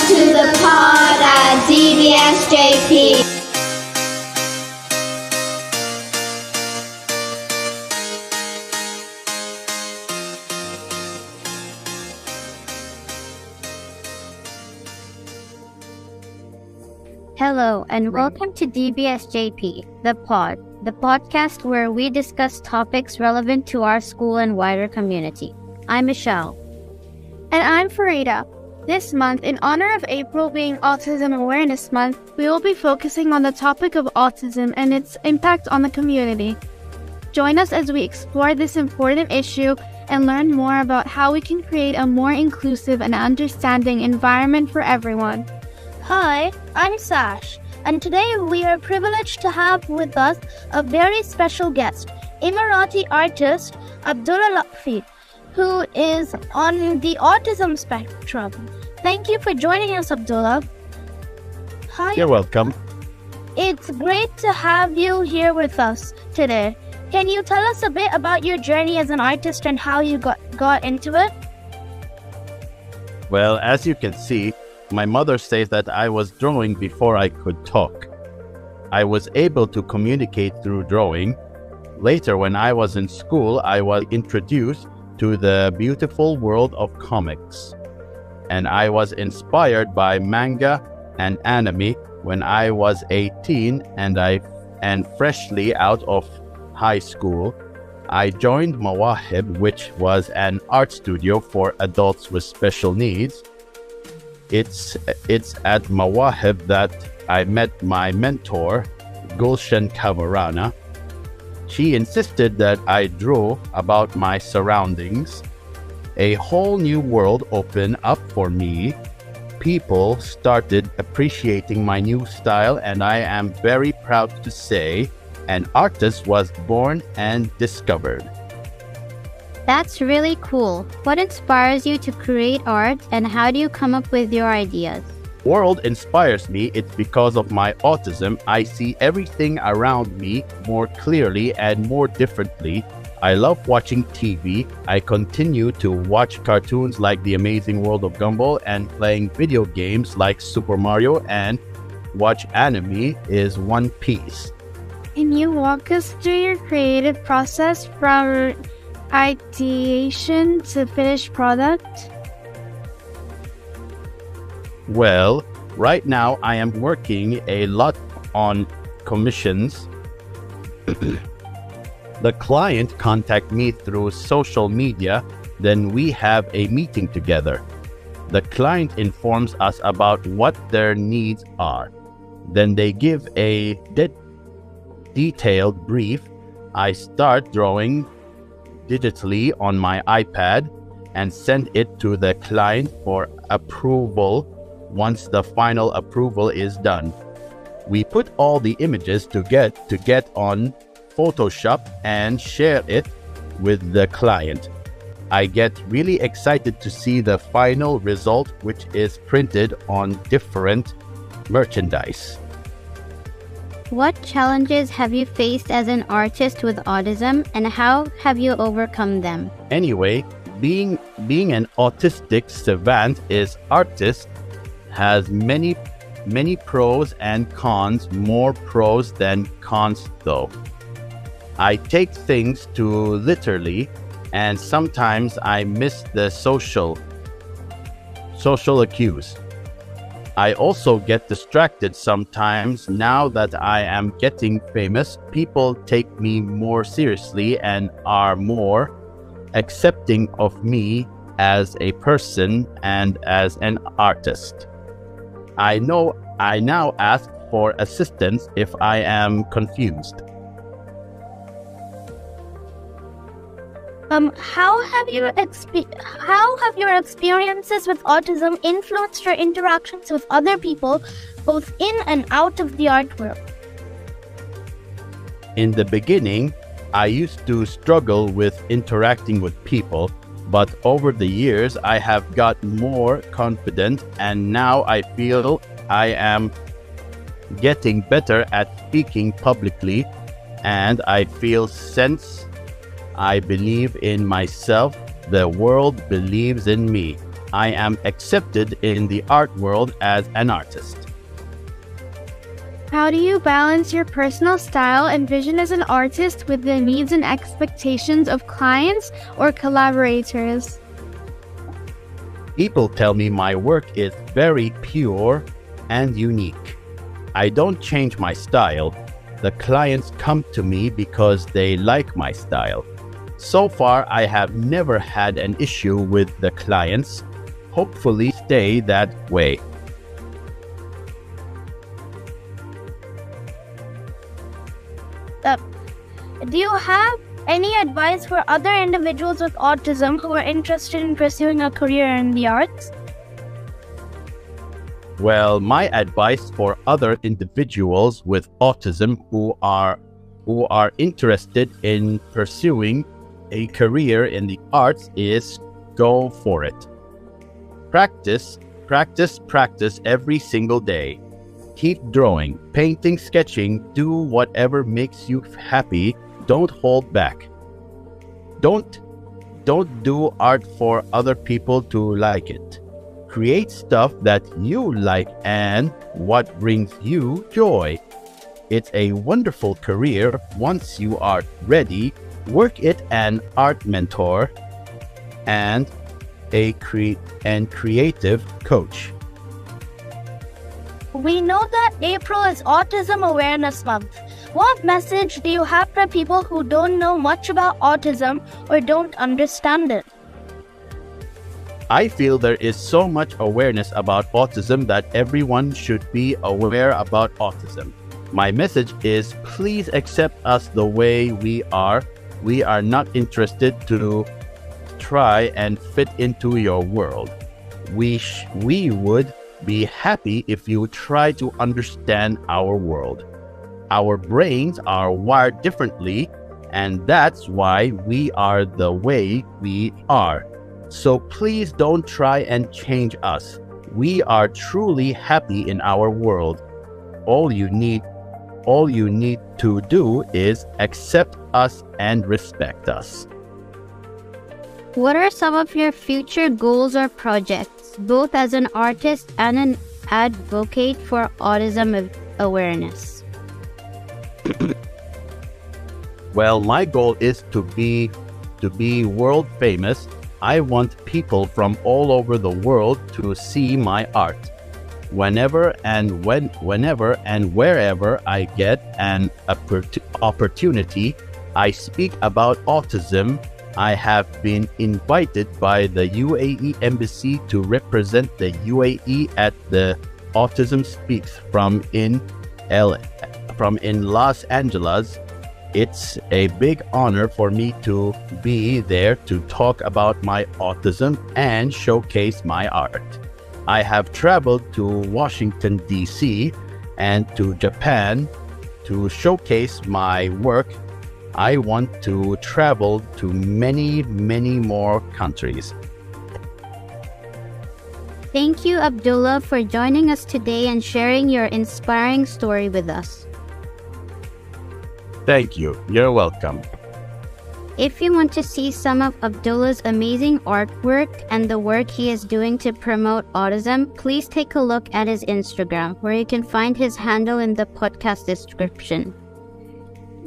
to the pod at DBSJP. Hello and welcome to DBSJP, the podcast where we discuss topics relevant to our school and wider community. I'm Michelle. And I'm Farida. This month, in honor of April being Autism Awareness Month, we will be focusing on the topic of autism and its impact on the community. Join us as we explore this important issue and learn more about how we can create a more inclusive and understanding environment for everyone. Hi, I'm Sash, and today we are privileged to have with us a very special guest, Emirati artist Abdullah Lutfi, who is on the autism spectrum. Thank you for joining us, Abdullah. Hi. You're welcome. It's great to have you here with us today. Can you tell us a bit about your journey as an artist and how you got into it? Well, as you can see, my mother says that I was drawing before I could talk. I was able to communicate through drawing. Later, when I was in school, I was introduced to the beautiful world of comics. And I was inspired by manga and anime when I was 18 and freshly out of high school. I joined Mawahib, which was an art studio for adults with special needs. It's at Mawahib that I met my mentor, Gulshan Kavarana. She insisted that I draw about my surroundings. A whole new world opened up for me. People started appreciating my new style, and I am very proud to say an artist was born and discovered. That's really cool. What inspires you to create art and how do you come up with your ideas? World inspires me. It's because of my autism. I see everything around me more clearly and more differently. I love watching TV. I continue to watch cartoons like The Amazing World of Gumball and playing video games like Super Mario, and watch anime is One Piece. Can you walk us through your creative process from ideation to finished product? Well, right now I am working a lot on commissions. The client contact me through social media, then we have a meeting together. The client informs us about what their needs are. Then they give a detailed brief. I start drawing digitally on my iPad and send it to the client for approval. Once the final approval is done, we put all the images to get on Photoshop and share it with the client. I get really excited to see the final result, which is printed on different merchandise. What challenges have you faced as an artist with autism and how have you overcome them? Anyway, being an autistic savant is artist has many pros and cons, more pros than cons though. I take things too literally and sometimes I miss the social cues. I also get distracted sometimes. Now that I am getting famous, people take me more seriously and are more accepting of me as a person and as an artist. I now ask for assistance if I am confused. How have your experiences with autism influenced your interactions with other people, both in and out of the art world? In the beginning, I used to struggle with interacting with people, but over the years, I have got more confident, and now I feel I am getting better at speaking publicly, and I feel sense I believe in myself. The world believes in me. I am accepted in the art world as an artist. How do you balance your personal style and vision as an artist with the needs and expectations of clients or collaborators? People tell me my work is very pure and unique. I don't change my style. The clients come to me because they like my style. So far, I have never had an issue with the clients. Hopefully, stay that way. Do you have any advice for other individuals with autism who are interested in pursuing a career in the arts? Well, my advice for other individuals with autism who are interested in pursuing a career in the arts is go for it. Practice, practice, practice every single day. Keep drawing, painting, sketching, do whatever makes you happy. Don't hold back. Don't do art for other people to like it. Create stuff that you like and what brings you joy. It's a wonderful career once you are ready. Work it an art mentor and a creative coach. We know that April is Autism Awareness Month. What message do you have for people who don't know much about autism or don't understand it? I feel there is so much awareness about autism that everyone should be aware about autism. My message is please accept us the way we are. We are not interested to try and fit into your world. We would be happy if you try to understand our world. Our brains are wired differently, and that's why we are the way we are. So please don't try and change us. We are truly happy in our world. All you need to do is accept us and respect us. What are some of your future goals or projects, both as an artist and an advocate for autism awareness? Well, my goal is to be world famous. I want people from all over the world to see my art. Whenever and wherever I get an opportunity, I speak about autism. I have been invited by the UAE Embassy to represent the UAE at the Autism Speaks from in Los Angeles. It's a big honor for me to be there to talk about my autism and showcase my art. I have traveled to Washington, D.C. and to Japan to showcase my work. I want to travel to many, many more countries. Thank you, Abdullah, for joining us today and sharing your inspiring story with us. Thank you. You're welcome. If you want to see some of Abdullah's amazing artwork and the work he is doing to promote autism, please take a look at his Instagram, where you can find his handle in the podcast description.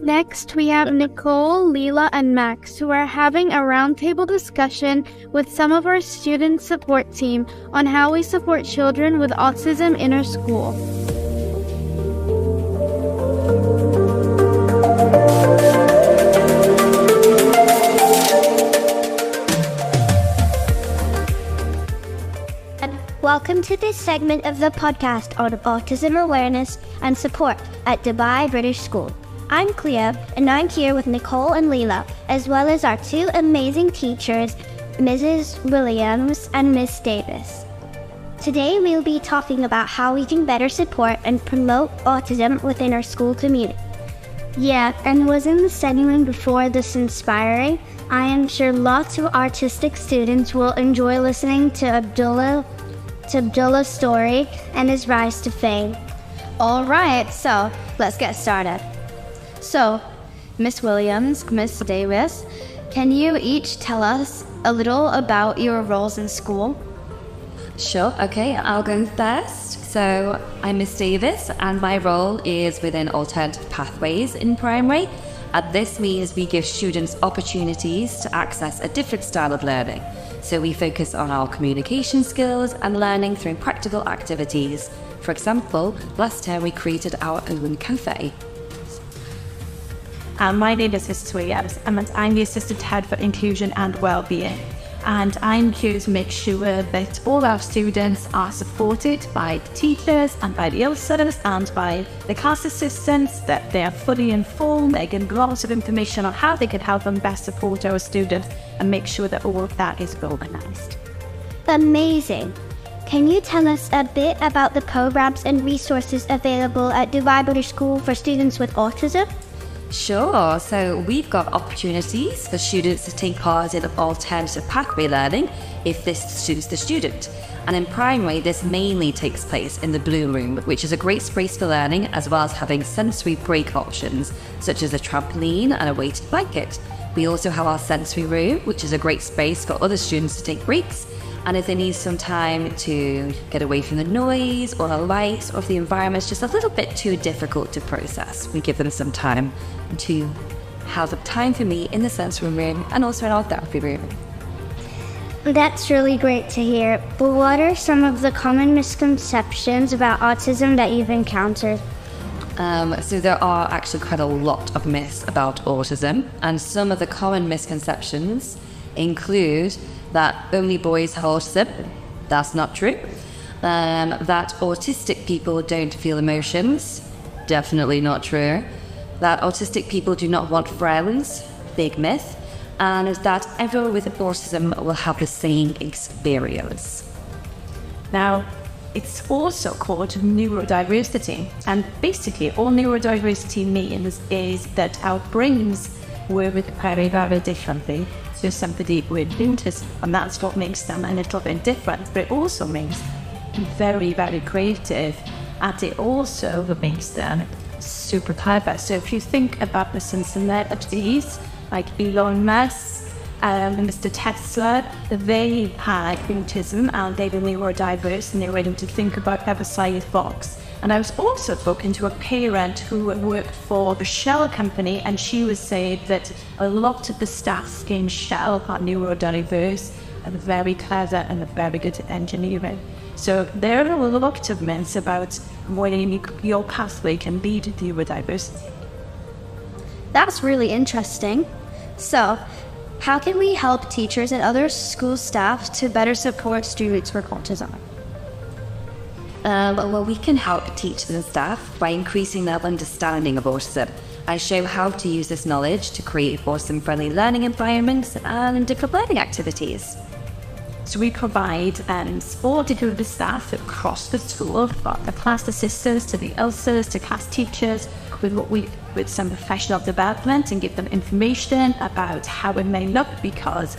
Next, we have Nicole, Leela, and Max, who are having a roundtable discussion with some of our student support team on how we support children with autism in our school. Welcome to this segment of the podcast on autism awareness and support at Dubai British School. I'm Cleo, and I'm here with Nicole and Leela, as well as our two amazing teachers, Mrs. Williams and Miss Davis. Today we'll be talking about how we can better support and promote autism within our school community. Yeah, and wasn't the segment before this inspiring? I am sure lots of artistic students will enjoy listening to Abdullah's story and his rise to fame. All right, so let's get started. So, Miss Williams, Miss Davis, can you each tell us a little about your roles in school? Sure, okay, I'll go first. So I'm Miss Davis and my role is within alternative pathways in primary. And this means we give students opportunities to access a different style of learning. So we focus on our communication skills and learning through practical activities. For example, last term we created our own cafe. My name is Mrs. Williams and I'm the Assistant Head for Inclusion and Wellbeing. And I'm here to make sure that all our students are supported by the teachers and by the ILSers and by the class assistants, that they are fully informed, they get lots of information on how they can help them best support our students and make sure that all of that is organised. Amazing. Can you tell us a bit about the programs and resources available at Dubai British School for students with autism? Sure, so we've got opportunities for students to take part in alternative pathway learning if this suits the student. And in primary, this mainly takes place in the Blue Room, which is a great space for learning, as well as having sensory break options, such as a trampoline and a weighted blanket. We also have our sensory room, which is a great space for other students to take breaks. And if they need some time to get away from the noise or the lights, or if the environment's just a little bit too difficult to process, we give them some time to have time for me in the sensory room and also in our therapy room. That's really great to hear. But what are some of the common misconceptions about autism that you've encountered? So there are actually quite a lot of myths about autism, and some of the common misconceptions include that only boys have autism. That's not true. That autistic people don't feel emotions. Definitely not true. That autistic people do not want friends. Big myth. And that everyone with autism will have the same experience. Now, it's also called neurodiversity. And basically, all neurodiversity means is that our brains work very, very differently to somebody with autism, and that's what makes them a little bit different. But it also makes them very, very creative, and it also makes them super clever. So if you think about the celebrities like Elon Musk, Mr. Tesla, they had autism and they were neurodiverse and they were able to think about outside the box. And I was also talking to a parent who worked for the Shell company, and she was saying that a lot of the staff in Shell are neurodiverse and very clever and very good at engineering. So there are a lot of myths about when your pathway can lead to neurodiversity. That's really interesting. So, how can we help teachers and other school staff to better support students with autism? Well, we can help teachers and staff by increasing their understanding of autism. I show how to use this knowledge to create autism-friendly learning environments and different learning activities. So we provide support to the staff across the school, from the class assistants to the ILSers to class teachers, with some professional development, and give them information about how it may look, because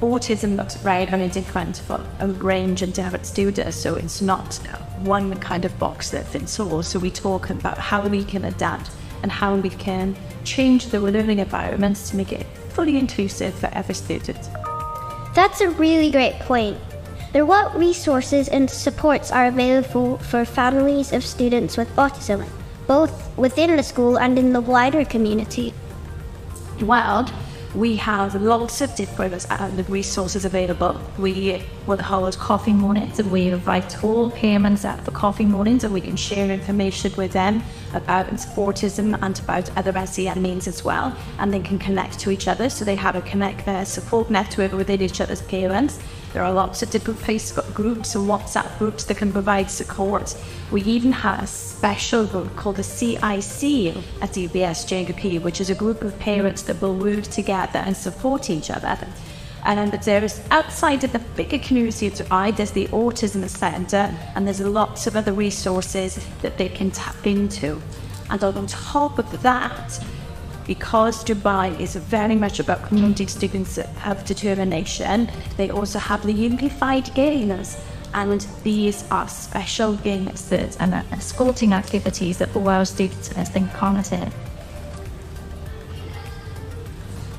autism looks very different for a range of different students, so it's not one kind of box that fits all. So we talk about how we can adapt and how we can change the learning environments to make it fully inclusive for every student. That's a really great point. Then what resources and supports are available for families of students with autism, both within the school and in the wider community? Well, we have lots of different resources available. We will hold coffee mornings, and we invite all parents out for coffee mornings, and we can share information with them about autism and about other SEN needs as well, and they can connect to each other, so they have their support network within each other's parents. There are lots of different Facebook groups and WhatsApp groups that can provide support. We even have a special group called the CIC at DBSJP, which is a group of parents that will work together and support each other. And there is, outside of the bigger community of Dubai, there's the Autism Centre, and there's lots of other resources that they can tap into. And on top of that, because Dubai is very much about community students that have determination, they also have the Unified Games, and these are special games that and escorting activities that allow students to think cognitive.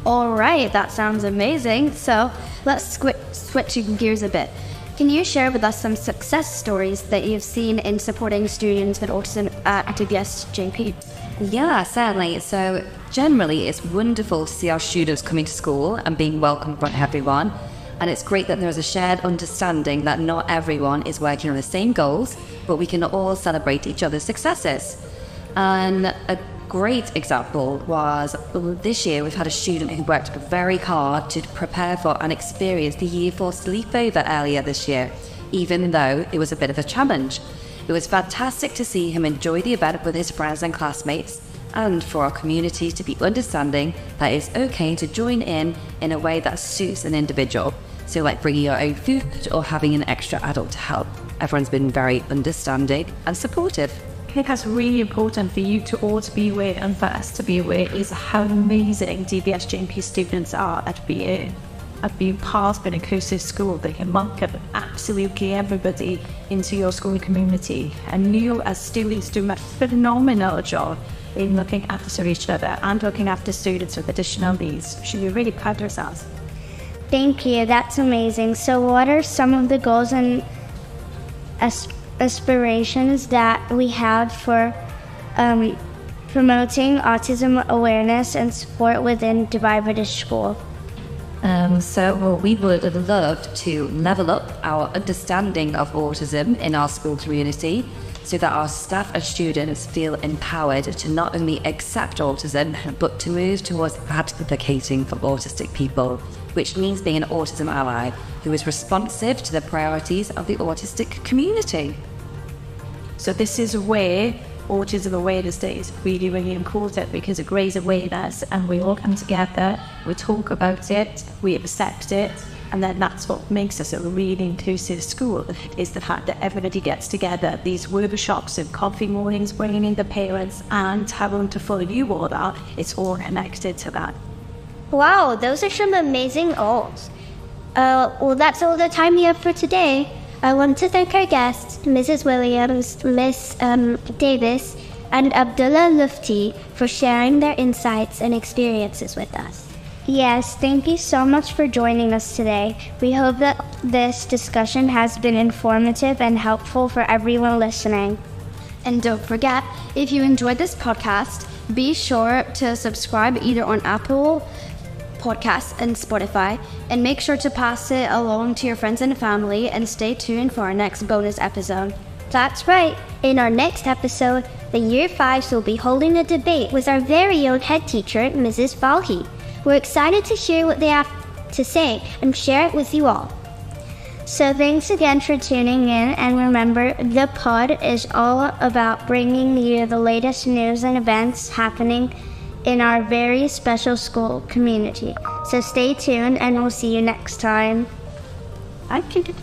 All right, that sounds amazing. So let's switch gears a bit. Can you share with us some success stories that you've seen in supporting students with autism at DBSJP? Yeah, certainly. So generally, it's wonderful to see our students coming to school and being welcomed by everyone. And it's great that there's a shared understanding that not everyone is working on the same goals, but we can all celebrate each other's successes. And a great example was this year we've had a student who worked very hard to prepare for and experience the Year 4 sleepover earlier this year, even though it was a bit of a challenge. It was fantastic to see him enjoy the event with his friends and classmates, and for our community to be understanding that it's okay to join in a way that suits an individual. So like bringing your own food or having an extra adult to help. Everyone's been very understanding and supportive. I think that's really important for you to all to be aware, and for us to be aware, is how amazing DBSJP students are at being part of an inclusive school. They can welcome absolutely everybody into your school community. And you as students do a phenomenal job in looking after each other and looking after students with additional needs. You should be really proud of yourselves. Thank you, that's amazing. So what are some of the goals and aspirations that we have for promoting autism awareness and support within Dubai British School? We would love to level up our understanding of autism in our school community so that our staff and students feel empowered to not only accept autism, but to move towards advocating for autistic people, which means being an autism ally who is responsive to the priorities of the autistic community. So this is where Autism Awareness Day is really, really important, because it raises awareness and we all come together, we talk about it, we accept it, and then that's what makes us a really inclusive school, is the fact that everybody gets together. These workshops and coffee mornings, bringing in the parents and how wonderful you all are, it's all connected to that. Wow, those are some amazing goals. Well, that's all the time we have for today. I want to thank our guests, Mrs. Williams, Miss Davis, and Abdullah Lufti for sharing their insights and experiences with us. Yes, thank you so much for joining us today. We hope that this discussion has been informative and helpful for everyone listening. And don't forget, if you enjoyed this podcast, be sure to subscribe either on Apple Podcasts and Spotify, and make sure to pass it along to your friends and family, and stay tuned for our next bonus episode. That's right. In our next episode, the Year 5s will be holding a debate with our very own head teacher, Mrs. Falhi. We're excited to hear what they have to say and share it with you all. So thanks again for tuning in, and remember, the pod is all about bringing you the latest news and events happening in our very special school community. So stay tuned, and we'll see you next time. Thank you.